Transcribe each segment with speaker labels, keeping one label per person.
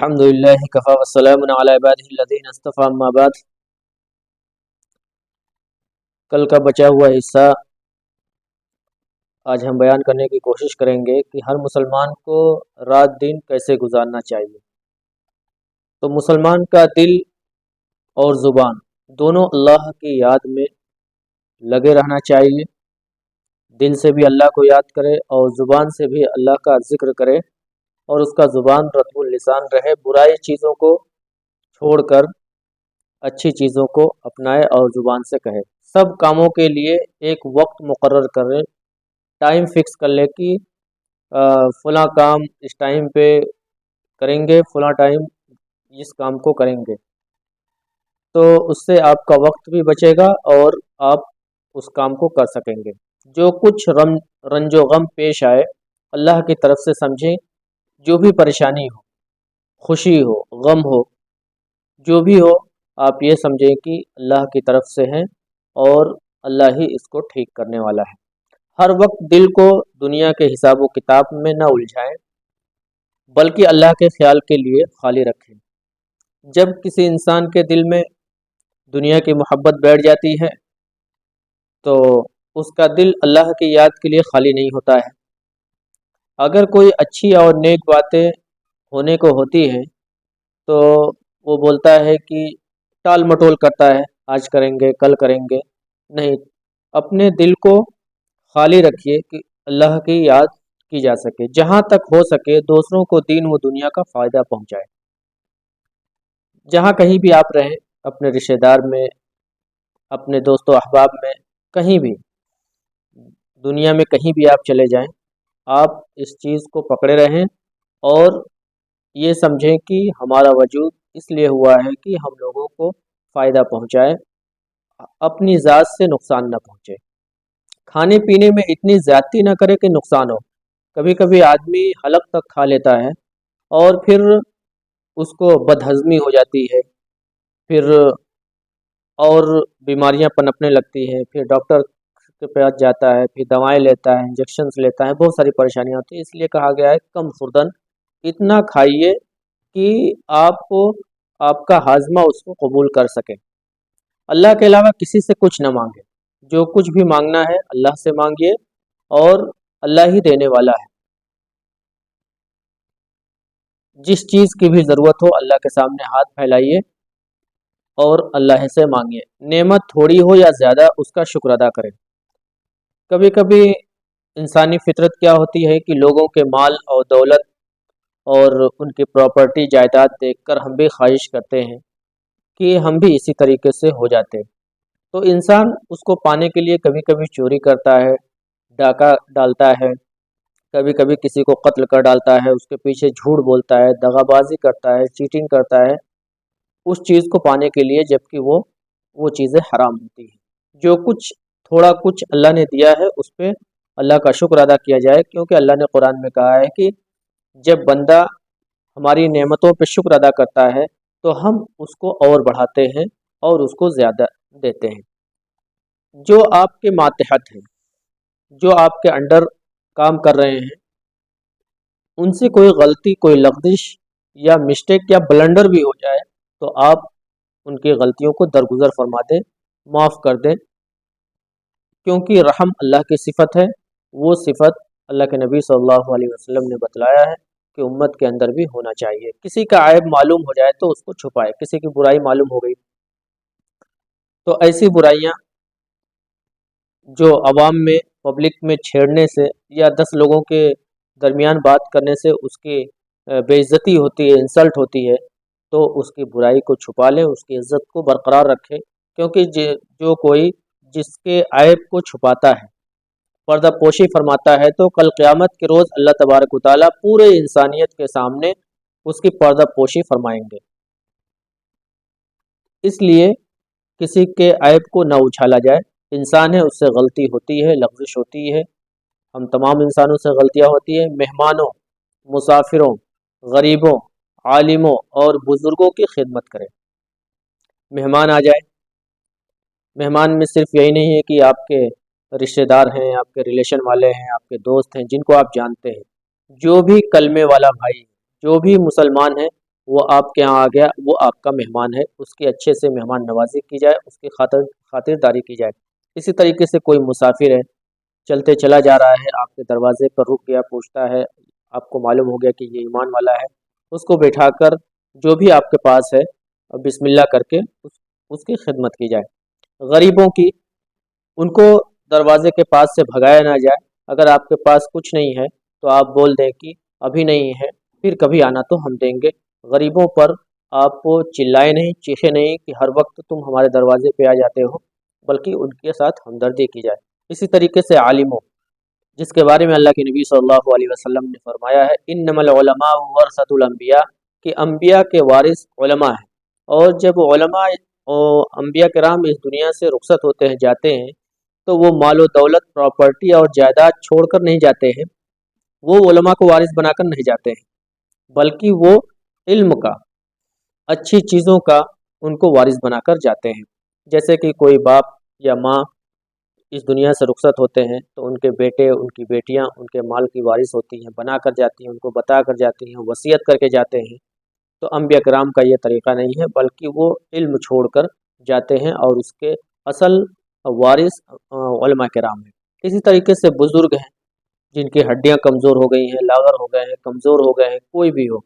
Speaker 1: الحمدللہ کفا والسلام علی عبادہ الذین اصطفی اما بعد۔ کل کا بچا ہوا حصہ آج ہم بیان کرنے کی کوشش کریں گے کہ ہر مسلمان کو رات دن کیسے گزارنا چاہیے۔ تو مسلمان کا دل اور زبان دونوں اللہ کی یاد میں لگے رہنا چاہیے۔ دل سے بھی اللہ کو یاد کرے اور زبان سے بھی اللہ کا ذکر کرے، اور اس کا زبان رطب اللسان رہے، برائی چیزوں کو چھوڑ کر اچھی چیزوں کو اپنائے اور زبان سے کہے۔ سب کاموں کے لیے ایک وقت مقرر کرے، ٹائم فکس کر لے کہ فلاں کام اس ٹائم پہ کریں گے، فلاں ٹائم اس کام کو کریں گے، تو اس سے آپ کا وقت بھی بچے گا اور آپ اس کام کو کر سکیں گے۔ جو کچھ رنج و غم پیش آئے اللہ کی طرف سے سمجھیں، جو بھی پریشانی ہو، خوشی ہو، غم ہو، جو بھی ہو، آپ یہ سمجھیں کہ اللہ کی طرف سے ہیں اور اللہ ہی اس کو ٹھیک کرنے والا ہے۔ ہر وقت دل کو دنیا کے حساب و کتاب میں نہ الجھائیں، بلکہ اللہ کے خیال کے لیے خالی رکھیں۔ جب کسی انسان کے دل میں دنیا کی محبت بیٹھ جاتی ہے تو اس کا دل اللہ کی یاد کے لیے خالی نہیں ہوتا ہے۔ اگر کوئی اچھی اور نیک باتیں ہونے کو ہوتی ہیں تو وہ بولتا ہے کہ ٹال مٹول کرتا ہے، آج کریں گے، کل کریں گے۔ نہیں، اپنے دل کو خالی رکھیے کہ اللہ کی یاد کی جا سکے، جہاں تک ہو سکے دوسروں کو دین و دنیا کا فائدہ پہنچائے۔ جہاں کہیں بھی آپ رہیں، اپنے رشتہ دار میں، اپنے دوست و احباب میں، کہیں بھی دنیا میں کہیں بھی آپ چلے جائیں، آپ اس چیز کو پکڑے رہیں اور یہ سمجھیں کہ ہمارا وجود اس لیے ہوا ہے کہ ہم لوگوں کو فائدہ پہنچائے، اپنی ذات سے نقصان نہ پہنچے۔ کھانے پینے میں اتنی زیادتی نہ کرے کہ نقصان ہو۔ کبھی کبھی آدمی حلق تک کھا لیتا ہے اور پھر اس کو بدہضمی ہو جاتی ہے، پھر اور بیماریاں پنپنے لگتی ہیں، پھر ڈاکٹر کے پاس جاتا ہے، پھر دوائیں لیتا ہے، انجیکشنز لیتا ہے، بہت ساری پریشانیاں ہوتی ہیں۔ اس لیے کہا گیا ہے کم خوردن، اتنا کھائیے کہ آپ کا ہاضمہ اس کو قبول کر سکے۔ اللہ کے علاوہ کسی سے کچھ نہ مانگے، جو کچھ بھی مانگنا ہے اللہ سے مانگیے اور اللہ ہی دینے والا ہے۔ جس چیز کی بھی ضرورت ہو اللہ کے سامنے ہاتھ پھیلائیے اور اللہ سے مانگیے۔ نعمت تھوڑی ہو یا زیادہ اس کا شکر ادا کریں۔ کبھی کبھی انسانی فطرت کیا ہوتی ہے کہ لوگوں کے مال اور دولت اور ان کی پراپرٹی جائیداد دیکھ کر ہم بھی خواہش کرتے ہیں کہ ہم بھی اسی طریقے سے ہو جاتے۔ تو انسان اس کو پانے کے لیے کبھی کبھی چوری کرتا ہے، ڈاکہ ڈالتا ہے، کبھی کبھی کسی کو قتل کر ڈالتا ہے، اس کے پیچھے جھوٹ بولتا ہے، دغا بازی کرتا ہے، چیٹنگ کرتا ہے اس چیز کو پانے کے لیے، جبکہ وہ چیزیں حرام ہوتی ہیں۔ جو کچھ تھوڑا کچھ اللہ نے دیا ہے اس پہ اللہ کا شکر ادا کیا جائے، کیونکہ اللہ نے قرآن میں کہا ہے کہ جب بندہ ہماری نعمتوں پہ شکر ادا کرتا ہے تو ہم اس کو اور بڑھاتے ہیں اور اس کو زیادہ دیتے ہیں۔ جو آپ کے ماتحت ہیں، جو آپ کے انڈر کام کر رہے ہیں، ان سے کوئی غلطی، کوئی لغزش یا مسٹیک یا بلنڈر بھی ہو جائے تو آپ ان کی غلطیوں کو درگزر فرما دیں، معاف کر دیں، کیونکہ رحم اللہ کی صفت ہے۔ وہ صفت اللہ کے نبی صلی اللہ علیہ وسلم نے بتلایا ہے کہ امت کے اندر بھی ہونا چاہیے۔ کسی کا عیب معلوم ہو جائے تو اس کو چھپائے، کسی کی برائی معلوم ہو گئی تو ایسی برائیاں جو عوام میں، پبلک میں چھیڑنے سے یا 10 لوگوں کے درمیان بات کرنے سے اس کی بے عزتی ہوتی ہے، انسلٹ ہوتی ہے، تو اس کی برائی کو چھپا لیں، اس کی عزت کو برقرار رکھیں، کیونکہ جو کوئی جس کے عیب کو چھپاتا ہے، پردہ پوشی فرماتا ہے، تو کل قیامت کے روز اللہ تبارک و تعالیٰ پورے انسانیت کے سامنے اس کی پردہ پوشی فرمائیں گے۔ اس لیے کسی کے عیب کو نہ اچھالا جائے۔ انسان ہے، اس سے غلطی ہوتی ہے، لغزش ہوتی ہے، ہم تمام انسانوں سے غلطیاں ہوتی ہیں۔ مہمانوں، مسافروں، غریبوں، عالموں اور بزرگوں کی خدمت کریں۔ مہمان آ جائے، مہمان میں صرف یہی نہیں ہے کہ آپ کے رشتہ دار ہیں، آپ کے ریلیشن والے ہیں، آپ کے دوست ہیں، جن کو آپ جانتے ہیں۔ جو بھی کلمے والا بھائی، جو بھی مسلمان ہیں، وہ آپ کے یہاں آ گیا، وہ آپ کا مہمان ہے، اس کی اچھے سے مہمان نوازی کی جائے، اس کی خاطرداری کی جائے۔ اسی طریقے سے کوئی مسافر ہے، چلتے چلا جا رہا ہے، آپ کے دروازے پر رک گیا، پوچھتا ہے، آپ کو معلوم ہو گیا کہ یہ ایمان والا ہے، اس کو بٹھا کر جو بھی آپ کے پاس ہے بسم اللہ کر کے اس کی خدمت کی جائے۔ غریبوں کی، ان کو دروازے کے پاس سے بھگایا نہ جائے۔ اگر آپ کے پاس کچھ نہیں ہے تو آپ بول دیں کہ ابھی نہیں ہے، پھر کبھی آنا تو ہم دیں گے۔ غریبوں پر آپ چلائے نہیں، چیخے نہیں کہ ہر وقت تم ہمارے دروازے پہ آ جاتے ہو، بلکہ ان کے ساتھ ہمدردی کی جائے۔ اسی طریقے سے عالموں، جس کے بارے میں اللہ کے نبی صلی اللہ علیہ وسلم نے فرمایا ہے انما العلماء ورثۃ الانبیاء، کہ انبیاء کے وارث علماء ہیں، اور جب علماء اور انبیاء کرام اس دنیا سے رخصت ہوتے ہیں، جاتے ہیں، تو وہ مال و دولت، پراپرٹی اور جائیداد چھوڑ کر نہیں جاتے ہیں، وہ علماء کو وارث بنا کر نہیں جاتے ہیں، بلکہ وہ علم کا، اچھی چیزوں کا ان کو وارث بنا کر جاتے ہیں۔ جیسے کہ کوئی باپ یا ماں اس دنیا سے رخصت ہوتے ہیں تو ان کے بیٹے، ان کی بیٹیاں ان کے مال کی وارث ہوتی ہیں، بنا کر جاتی ہیں، ان کو بتا کر جاتی ہیں، وصیت کر کے جاتے ہیں۔ تو انبیاء کرام کا یہ طریقہ نہیں ہے، بلکہ وہ علم چھوڑ کر جاتے ہیں، اور اس کے اصل وارث علماء کرام ہیں۔ اسی طریقے سے بزرگ ہیں جن کی ہڈیاں کمزور ہو گئی ہیں، لاغر ہو گئے ہیں، کمزور ہو گئے ہیں، کوئی بھی ہو،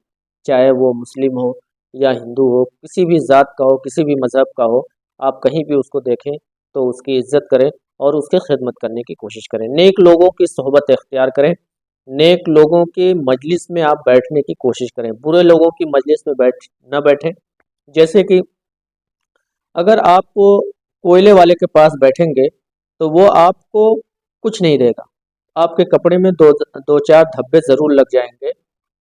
Speaker 1: چاہے وہ مسلم ہو یا ہندو ہو، کسی بھی ذات کا ہو، کسی بھی مذہب کا ہو، آپ کہیں بھی اس کو دیکھیں تو اس کی عزت کریں اور اس کی خدمت کرنے کی کوشش کریں۔ نیک لوگوں کی صحبت اختیار کریں، نیک لوگوں کی مجلس میں آپ بیٹھنے کی کوشش کریں، برے لوگوں کی مجلس میں نہ بیٹھیں۔ جیسے کہ اگر آپ کوئلے والے کے پاس بیٹھیں گے تو وہ آپ کو کچھ نہیں دے گا، آپ کے کپڑے میں دو چار دھبے ضرور لگ جائیں گے،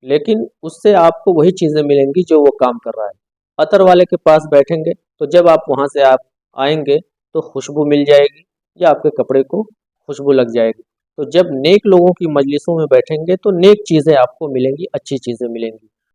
Speaker 1: لیکن اس سے آپ کو وہی چیزیں ملیں گی جو وہ کام کر رہا ہے۔ عطر والے کے پاس بیٹھیں گے تو جب آپ وہاں سے آپ آئیں گے تو خوشبو مل جائے گی، یا آپ کے کپڑے کو خوشبو لگ جائے گی۔ تو جب نیک لوگوں کی مجلسوں میں بیٹھیں گے تو نیک چیزیں آپ کو ملیں گی، اچھی چیزیں ملیں گی۔